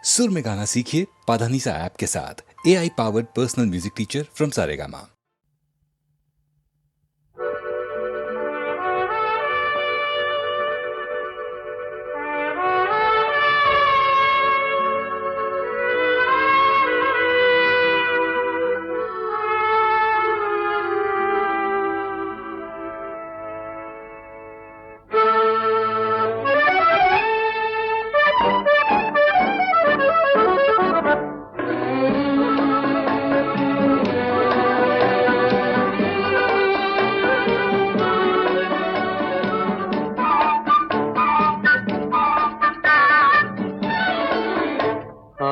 सुर में गाना सीखिए पाधानीसा ऐप के साथ। AI powered personal music teacher from Saregama.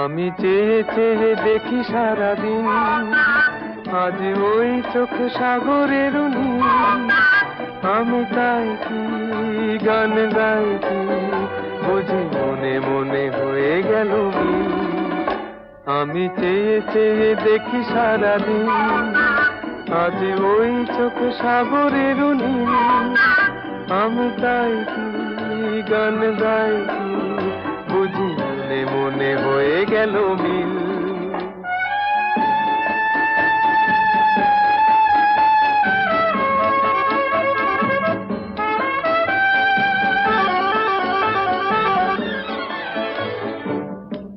আমি চেয়ে চেয়ে দেখি সারাদিন, আজ ওই চোখ সাগরের নীল। আমি তাই কি গান গাই কি বুঝি মনে মনে হয়ে গেল মিল। আমি চেয়ে চেয়ে দেখি সারাদিন, আজ ওই চোখ সাগরের নীল। আমি তাই কি গান গাই কি বুঝি মনে মনে হয়ে গেল মিল।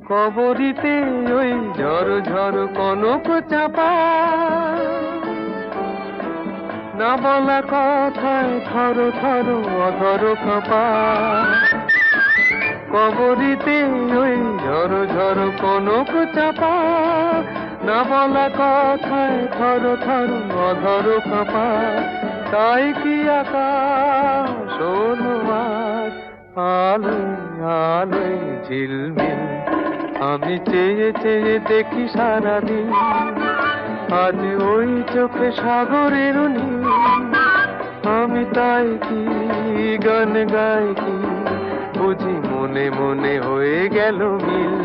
কবরিতে ওই ঝড় ঝড় কনক চাপা, না বলা কথায় থর থর অধর কাঁপা। কবরিতে ওই ঝড় ঝড় কনক চাপা, না বলা কথায় থর থর অধর কাঁপা। তাই কি আকাশ হলো আজ আলোয় আলোয় ঝিলমিল। আমি চেয়ে চেয়ে দেখি সারাদিন, আজ ওই চোখে সাগরের নীল। আমি তাই কি গান গাই কি বুঝি মনে মনে হয়ে গেল মিল।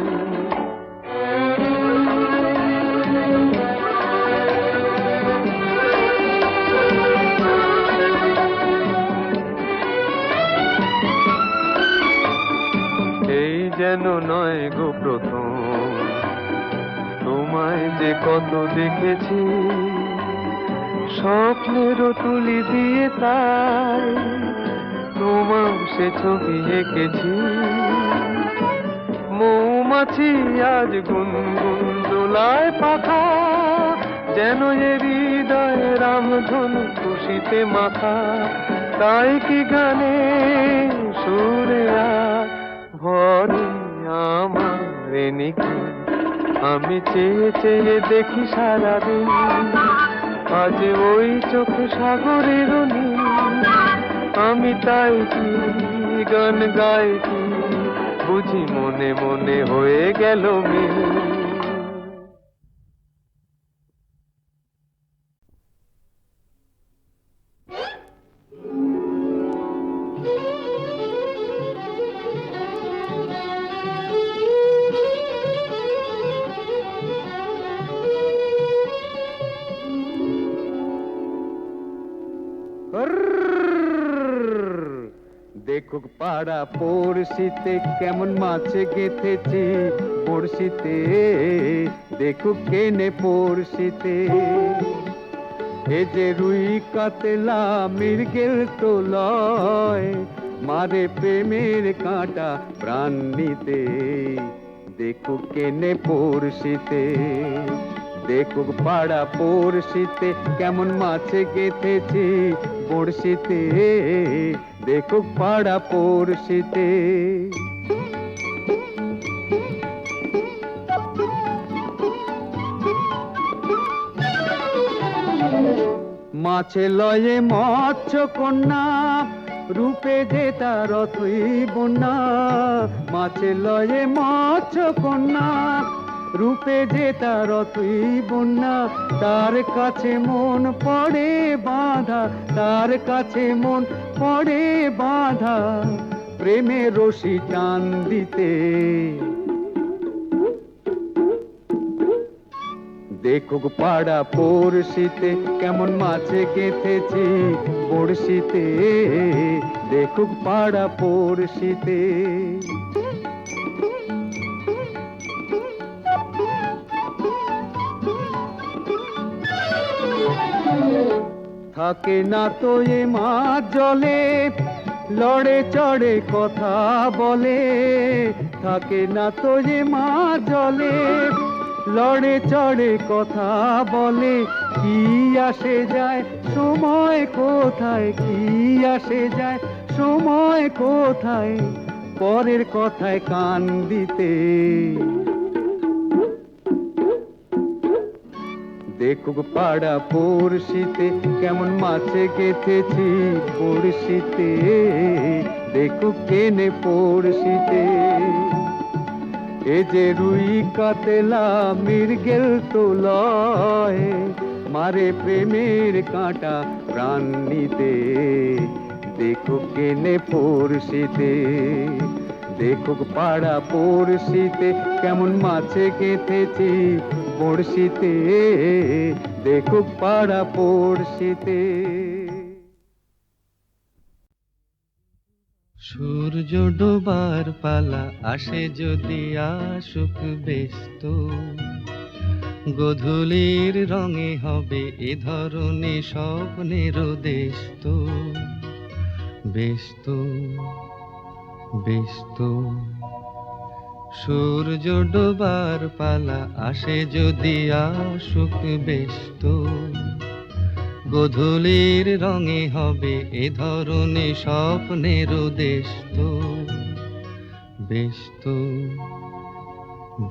এই যেন নয় গো প্রথম, তোমায় যে কত দেখেছি স্বপ্নেরও তুলি দিয়ে, তাই তোমার সে ছবি এঁকেছি। মৌমাছি আজ গুনগুন দোলায় পাখা, যেন এ হৃদয় রামধনু খুশিতে মাখা। তাই কি গানে সুরে আজ ভরে আমার নিকি। আমি চেয়ে চেয়ে দেখি সারাদিন, আজ ওই চোখ সাগরের নীল। আমি তাই কি গান গাই কি বুঝি মনে মনে হয়ে গেল মিল। দেখুক পাড়া পড়শিতে কেমন মাছ গেঁথেছি পড়শিতে, দেখুক কেনে পড়শিতে। এ যে রুই কাতলা মৃগেল তো লয়, মারে প্রেমের কাঁটা প্রাণ নিতে। দেখুক কেনে পড়শিতে, দেখুক পাড়া পড়শিতে কেমন মাছ গেঁথেছি পড়শিতে, দেখুক পাড়া পড়শিতে। মাছে লয়ে মৎস্য কন্যা, রূপে যে তার অথই বন্যা। মাছে লয়ে মৎস্য কন্যা, রূপে যে তার অথই বন্যা। তার কাছে মন পড়ে বাঁধা, তার কাছে মন পড়ে বাঁধা, প্রেমে রশি টান দিতে। দেখুক পাড়া পড়শিতে কেমন মাছে গেঁথেছি পড়শিতে, দেখুক পাড়া পড়শিতে। থাকে না তো এ মাছ জলে, লড়ে চড়ে কথা বলে। থাকে না তো এ মাছ জলে, লড়ে চড়ে কথা বলে। কি আসে যায় সময় কোথায়, কি আসে যায় সময় কোথায়, পরের কথায় কান দিতে। দেখুক পাড়া পড়শিতে কেমন মাছে গেথেছি পড়শিতে। দেখুক কেনে পড়শিতে, এ যে রুই কাতলা মৃগেল তো লয়, মারে প্রেমের কাঁটা প্রাণ নিতে। দেখুক কেনে পড়শিতে, দেখুক পাড়া পড়শিতে কেমন মাছে গেথেছি পড়শিতে। দেখুক পাড়া পড়শিতে। সূর্য ডোবার পালা আসে যদি আসুক ব্যস্ত, গোধূলির রঙে হবে এ ধরনের স্বপ্নের দেশ তো। ব্যস্ত ব্যস্ত সূর্য ডোবার পালা আসে যদি আসুক ব্যস্ত, গোধূলির রঙে হবে এ ধরনের স্বপ্নের দেশ তো। ব্যস্ত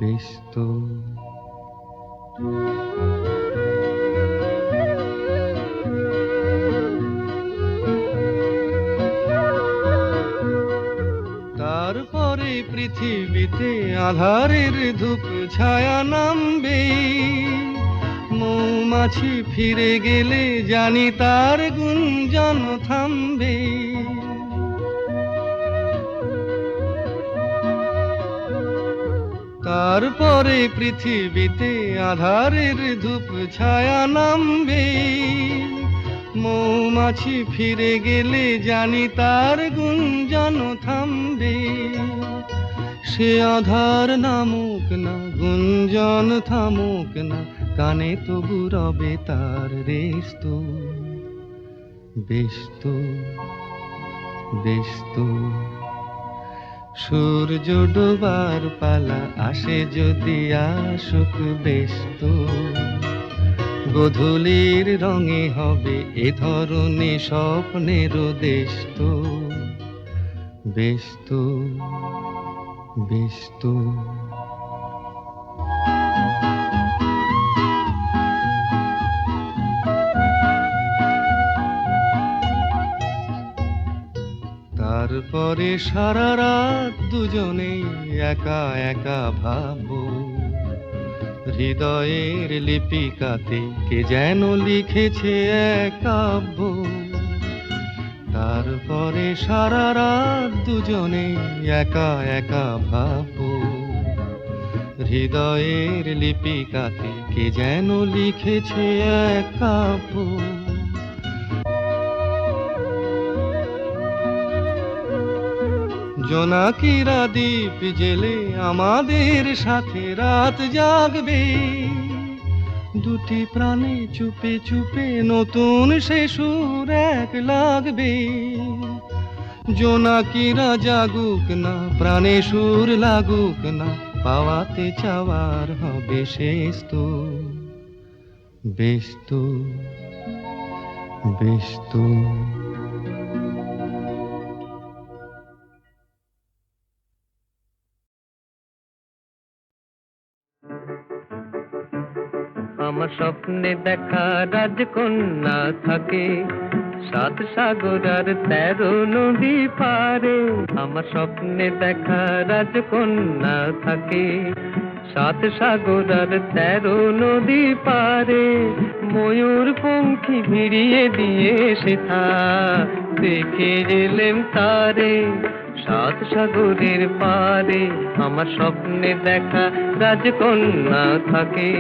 ব্যস্ত তারপরে পৃথিবীতে আধারের ধূপ ছায়া নামবে। মৌমাছি ফিরে গেলে জানি তার গুঞ্জন থামবে। তারপরে পৃথিবীতে আধারের ধূপ ছায়া নামবে। মৌমাছি ফিরে গেলে জানি তার গুঞ্জন থামবে। সে আধার নামুক না, গুঞ্জন থামুক না, কানে তবু রবে তার রেশ তো। ব্যস্ত ব্যস্ত সূর্য ডোবার পালা আসে যদি আসুক ব্যস্ত, গোধূলির রঙে হবে এ ধরনের স্বপ্নের দেশ তো। ব্যস্ত ব্যস্ত তারপরে সারা রাত দুজনে একা একা ভাববো। হৃদয়ের লিপিকাতে কে যেন লিখেছে এক কাব্য। তারপরে সারা রাত দুজনে একা একা ভাববো। হৃদয়ের লিপিকাতে কে যেন লিখেছে এক কাব্য। জোনাকিরা দ্বীপ জেলে আমাদের সাথে রাত জাগবে। দুটি প্রাণে চুপে চুপে নতুন সে সুর এক লাগবে। জোনাকিরা জাগুক না, প্রাণে সুর লাগুক না, পাওয়াতে চাওয়ার হবে শেষ তো। ব্যস্ত ব্যস্ত আমার স্বপ্নে দেখা রাজকন্যা থাকে 7 সাগর আর 13 নদী পারে। আমার স্বপ্নে দেখা রাজকন্যা থাকে 7 সাগর আর 13 নদী পারে। ময়ূর পঙ্খী ভিড়িয়ে দিয়ে সেথা দেখে এলেম তারে 7 সাগরের পারে। আমার স্বপ্নে দেখা রাজকন্যা থাকে।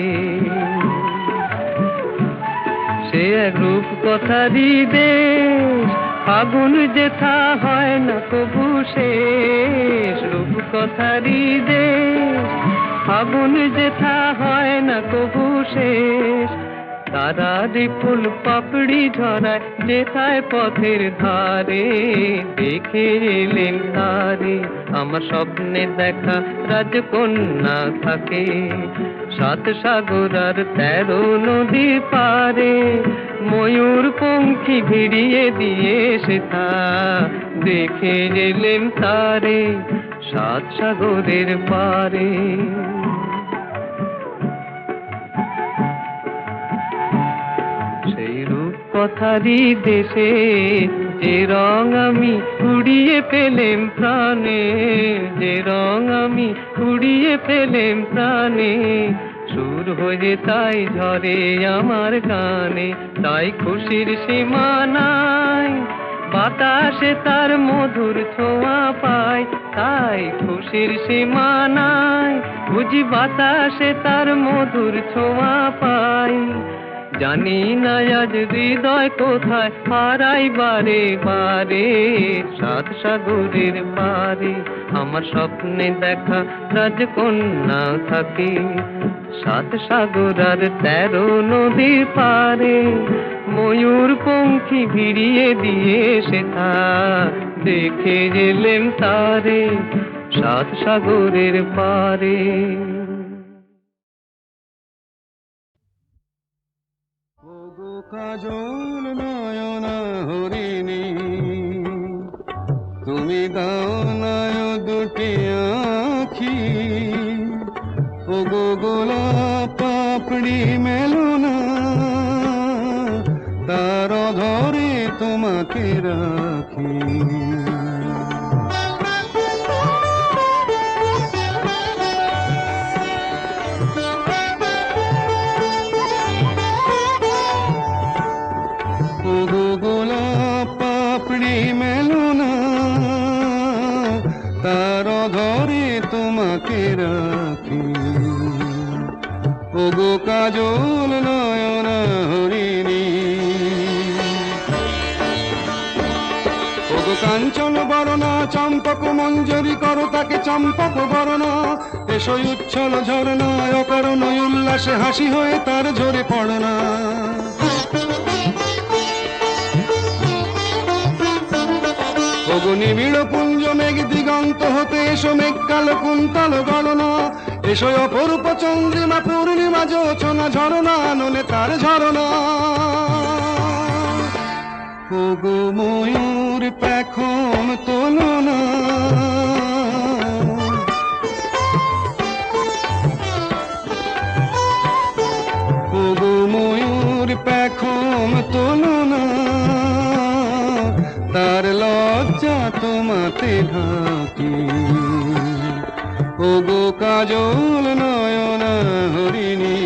সে এক রূপ কথারই দেশ, ফাগুন যেথা হয় না কবু শেষ। রূপ কথারই দেশ, ফাগুন যেথা হয় না কবু শেষ। তারারি ফুল পাপড়ি ঝরায় যেথায় পথের ধারে, দেখে এলেন তারে আমার স্বপ্নে দেখা রাজকন্যা থাকে, 7 সাগর আর 13 নদী পারে, ময়ূর পঙ্খী ভিড়িয়ে দিয়ে সেথা, দেখে এলেন তারে 7 সাগরের পারে। সেই রূপ কথারি দেশে যে রং আমি কুড়িয়ে পেলেম প্রাণে, যে রং আমি কুড়িয়ে পেলেম প্রাণে, সুর হয়ে তাই ঝরে আমার গানে, তাই খুশির সীমা নাই, বাতাসে তার মধুর ছোঁয়া পাই, তাই খুশির সীমা নাই, বুঝি বাতাসে তার মধুর ছোঁয়া পাই, জানি না আজ হৃদয় কোথায় হারাই বারে বারে, 7 সাগরের পারে আমার স্বপ্নে দেখা রাজকন্যা থাকে, 7 সাগর আর 13 নদীর পারে, ময়ূর পঙ্খী ভিড়িয়ে দিয়ে সেথা, দেখে গেলেন তারে 7 সাগরের পারে। ওগো কাজল নয়না হরিণী, তুমি দাও নয় দুটি আখি, ওগো গোলাপ পাপড়ি মেলো না, তার ধরে তোমাকে রাখি। ওগো গোলাপ পাপড়ি মেলো না, তার ধরে তোমাকে রাখি, ওগো কাজল নয়না হরিণী। ওগো কাঞ্চন বরণা চম্পক মঞ্জরি করো তাকে চম্পক বরণা, এসই উচ্ছল ঝরনা অকারণ উল্লাসে হাসি হয়ে তার ঝরে পড়না। ওগো নিবিড় পুঞ্জ মেঘ দিগন্ত হতে এসো মেঘ কালো কুন্তল গণনা, এসো অপরূপ চন্দ্রিমা পূর্ণিমা যোচনা ঝরনা নলে তার ঝরনা। ওগো ময়ূর পেখম তোলো না, ওগো ময়ূর পেখম তোলো না, তার লজ্জা তোমাতে ঢাকি, ওগো কাজল নয়না হরিণী।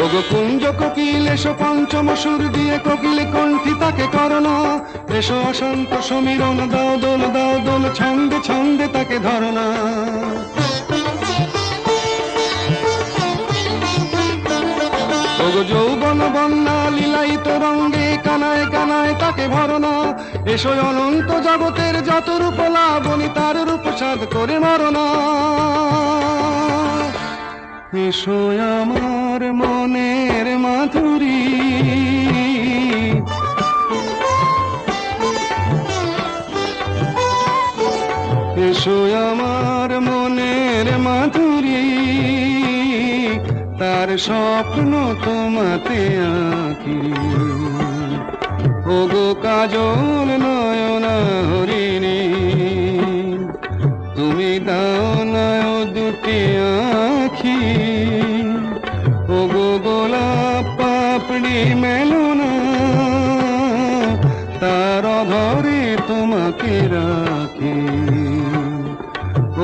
ওগো কুঞ্জ কোকিল এসো পঞ্চম সুর দিয়ে কোকিল কণ্ঠী তাকে করোনা, এসো অশান্ত সমীরণ দাও দোল ছন্দে ছন্দে তাকে ধরনা। ওগো যৌবন বন্যা লীলায়িত রঙ্গে কানায় কানায় তাকে ভরনা, এসো অনন্ত জগতের যত রূপ লাবণী তার রূপ সাধ করে মরনা। এসো আমার মনের মাধুরী, এসো আমার মনের মাধুরী, তার স্বপ্ন তোমাতে আঁকি, ওগো কাজল নয়না হরিণী। তুমি দাও নয় দুটি আঁখি, ওগো গোলাপ পাপড়ি মেলো না, তার ধরে তোমাকে রাখি,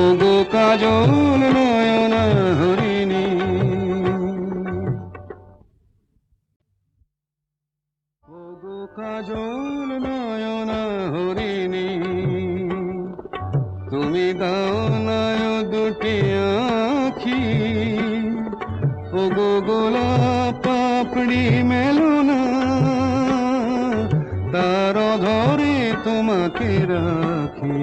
ওগো কাজল নয়না হরিণী। ওগো কাজল নয়না হরিণী। তুমি দাও না ও দুটি আঁখি, ও গো গোলাপ পাপড়ি মেলো না, তার ধরে তোমাকে রাখি।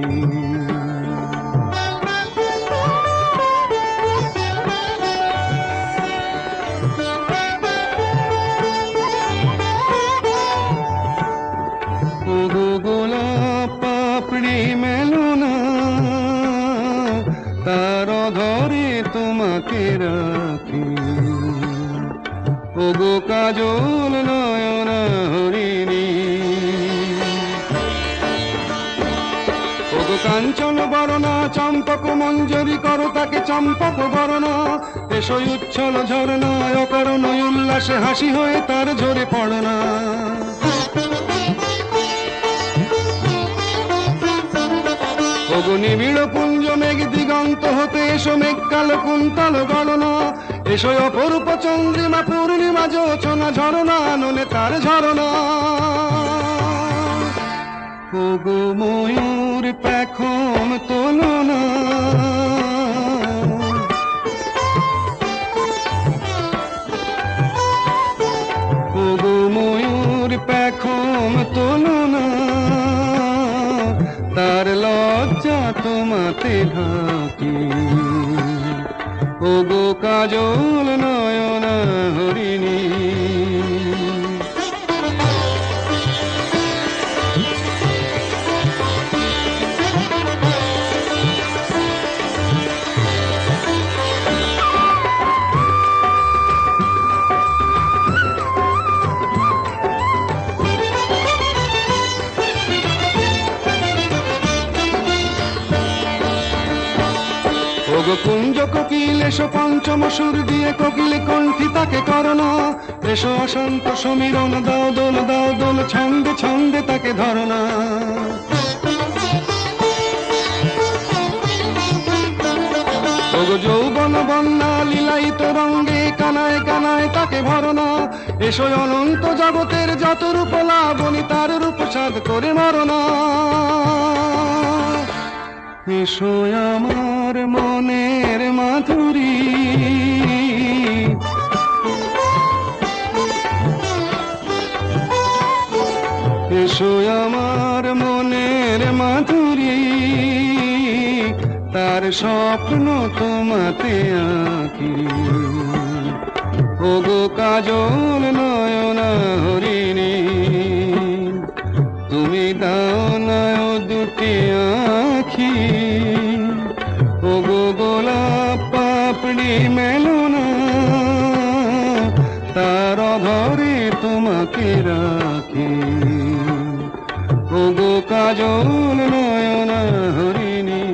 ও গো গোলাপ পাপড়ি মেলো না, তার ধরে তোমাকে রাখি। ও গো কাজল নয়ন হরিণী, ও গো কাঞ্চন বরণা চম্পক মঞ্জরি করো তাকে চম্পক বরণা, এসো উচ্ছল ঝরনা অকারণ উল্লাসে হাসি হয়ে তার ঝরে পড়না। ওগো নিবিড় পুঞ্জ মেঘ দিগন্ত হতে এসো মেঘ কালো কুন্তল গণনা, এসো অপরূপ চন্দ্রিমা পূর্ণিমা যোচনা ঝরনা নলে তার ঝরনা। ওগো ময়ূর পেখম তোলো না, ওগো ময়ূর পেখম তোলো না, তার লজ্জা তোমাতে ঢাকি। ও গো কাজল নয়ন হরিণী, ওগো কুঞ্জ কোকিল এসো পঞ্চম সুর দিয়ে কোকিল কণ্ঠী তাকে করোনা, এসো অশান্ত সমীরণ দাও দোল ছন্দে ছন্দে তাকে ধরনা। ওগো যৌবন বন্যা লীলায়িত রঙ্গে কানায় কানায় তাকে ভরনা, এসো অনন্ত জগতের যত রূপ লাবণী তার রূপ সাধ করে মরনা। এসো আমার মনের মাধুরী, এসো আমার মনের মাধুরী, তার স্বপ্ন তোমাতে আঁকি। ওগো কাজল নয়ন হরিণী, তুমি দাও না ও দুটি আঁখি, ও গো গোলাপ পাপড়ি মেলো না, তার ধরে তোমাকে রাখি। ও গো কাজল নয়ন হরিণী।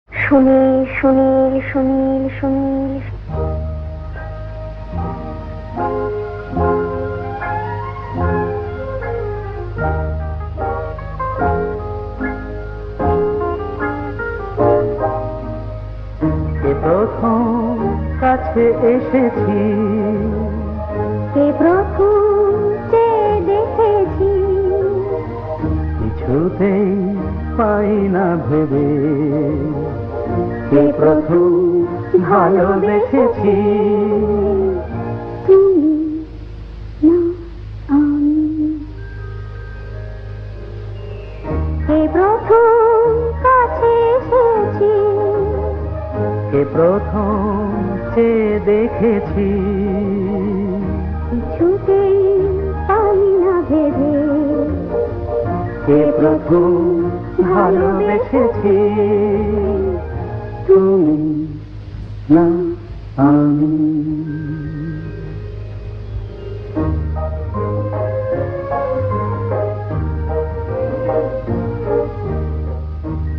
সুনীল সুনীল সুনীল সুনীল, প্রথম কাছে এসেছি, কে প্রথম চেয়ে দেখেছি, কিছুতেই পাই না ভেবে, কে প্রথম ভালোবেসেছি। তুমি না আমি, কে প্রথম কাছে এসেছি, কে প্রথম চেয়ে দেখেছি, কিছুতেই পাই না ভেবে, কে প্রথম ভালোবেসেছি। তুমি না আমি।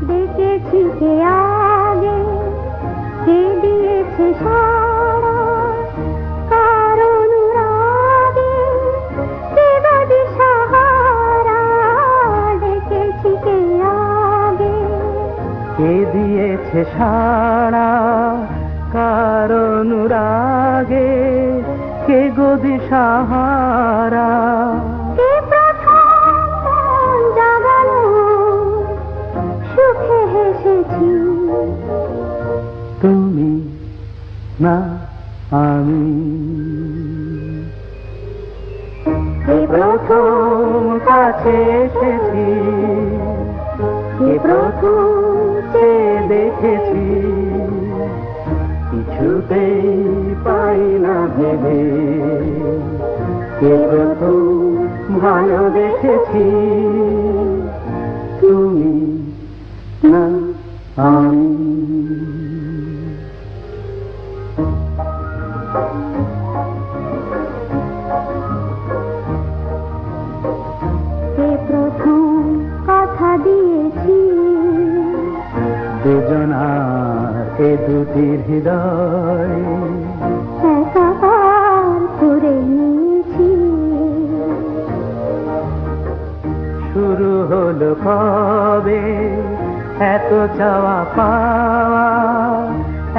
দেখেছি কে আগে, কে দিয়েছে সারা, কারণ রাগে কে বাদে সাহারা। দেখেছি কে আগে, কে দিয়েছে সাড়া, কার অনুরাগে কে গদি সাহারা। কে প্রথম জাগা না আমি। এই প্রথম কাছে এসেছি, এই প্রথম চেয়ে দেখেছি, কিছুতেই পাই না ভেবে, এই প্রথম ভালোবেসেছি, তুমি না আমি। প্রথম কথা দিয়েছি, দুজনার এ দুটি হৃদয় একাকার করে নিয়েছি। শুরু হলো কবে এত চাওয়া পাওয়া,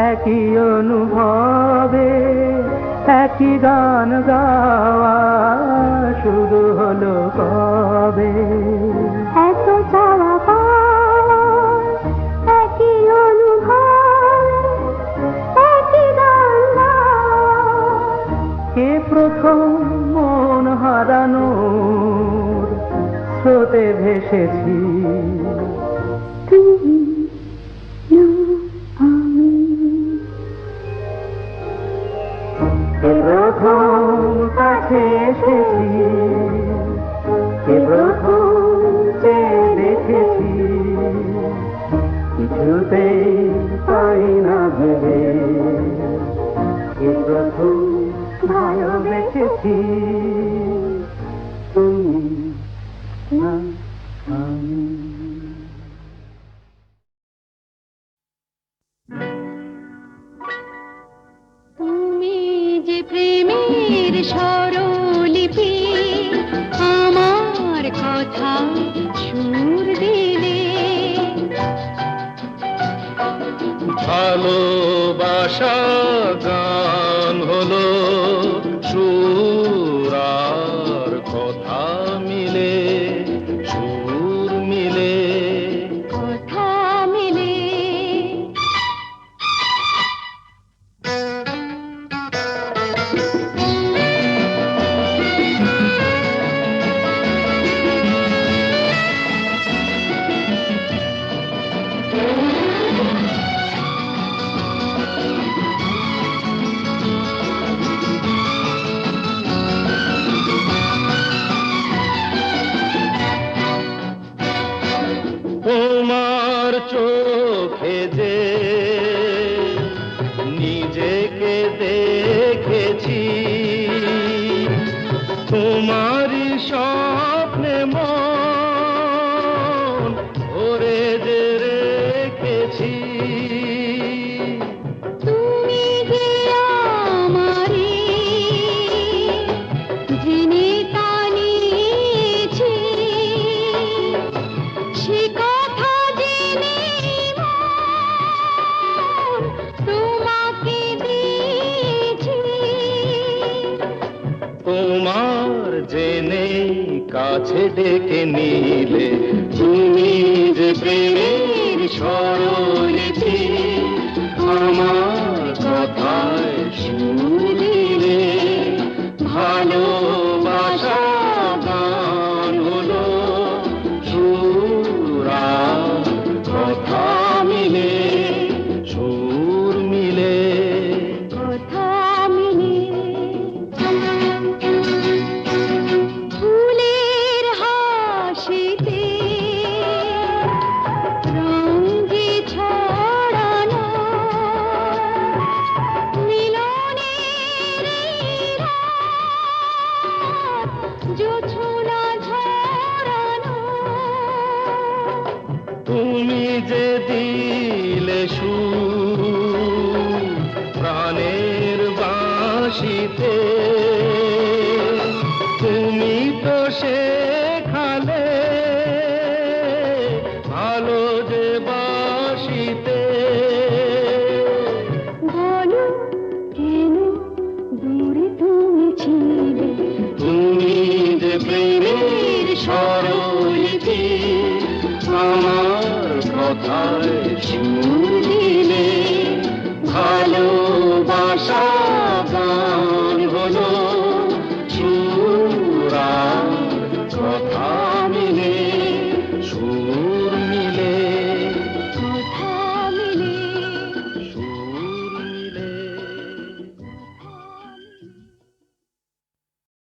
একই অনুভবে একই গান গাওয়া, শুরু হলো কবে এত চাওয়া পাওয়া, একই অনুভব, একই গান গাওয়া। কে প্রথম মন হারানোর স্রোতে ভেসেছি, তুমি না আমি। কে প্রথম কাছে এসেছি, কে প্রথম চেয়ে দেখেছি, কিছুতেই পাই না ভেবে, কে প্রথম ভালোবেসেছি, তুমি না আমি। তুমি যে প্রেমের স্বরলিপি, আমার কথা সুর দিলে, ভালোবাসা গান হলো সুর আর কথা মিলে, সুর মিলে, কথা মিলে। তোমার চোখে যে নিজেকে দেখেছি, তোমারই স্বপ্নে মন ভরে যে রেখেছি। তুমি যে আমারই জেনে তা নিয়েছি, সে কথা জেনে মন তোমাকে দিয়েছি। তোমার জেনে কাছে ডেকে নিলে, তুমি যে প্রেমের স্বরলিপি, আমার কথায় সুর দিলে, ভালোবাসা গান হলো সুর আর কথা মিলে, সুর মিলে, কথা মিলে। ফুলের হাসিতে রঙ যে ছড়ানো, মিলনের এই রাত জোছনা ঝরানো। তুমি যে দিলে সুর প্রাণের বাঁশিতে, তুমি তো শেখালে ভালো যে বাঁশিতে। বলো কেন দূরে তুমি ছিলে, তুমি যে প্রেমের স্বরলিপি, আমার কথায় সুর দিলে, ভালোবাসা সংসার